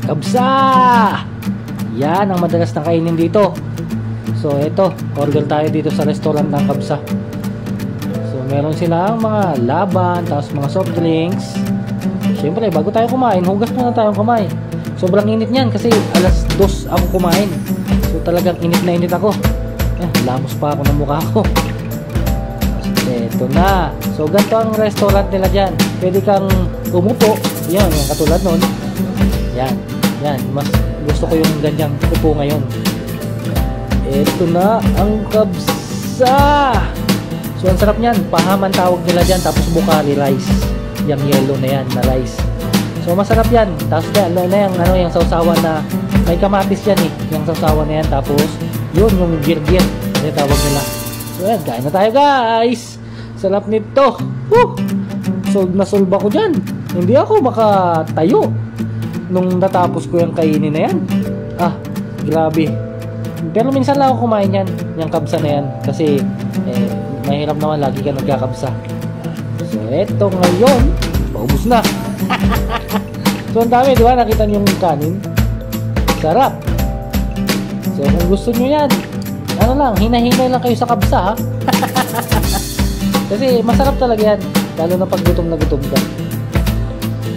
Kabsa! Yan ang madalas na kainin dito. So eto, order tayo dito sa restaurant ng Kabsa. So meron silang mga laban, tapos mga soft drinks. Siyempre, bago tayo kumain, hugas muna tayong kamay. Sobrang init niyan kasi alas 2 ako kumain. So talagang init na init ako. Lamos pa ako ng mukha ko. Eto na. So ganito ang restaurant nila dyan. Pwede kang umupo. Yan, yung katulad nun. Yan. Yan. Mas gusto ko yung ganyang upo ngayon. Eto na ang Kabsa. So ang sarap niyan. Pahaman tawag nila dyan. Tapos bukari rice. Yung yellow na yan na rice. So masarap yan. Tapos yung sausawan na may kamatis yan eh. Yung sausawan na yan. Tapos yun yung girgir. Ano tawag nila. So yan. Kain na tayo guys. Sarap nito. Solve na solve ako dyan. Hindi ako makatayo nung natapos ko yung kainin na yan. Grabe. Pero minsan lang ako kumain yan. Yung kabsa na yan. Kasi mahirap naman lagi ka nagkakabsa. So eto ngayon, paubos na. So ang dami, di ba? Nakita niyo yung kanin. Sarap. So kung gusto niyo yan, ano lang, hinahinay lang kayo sa kabsa ha. Kasi masarap talaga yan. Lalo na pag gutom na gutom ka.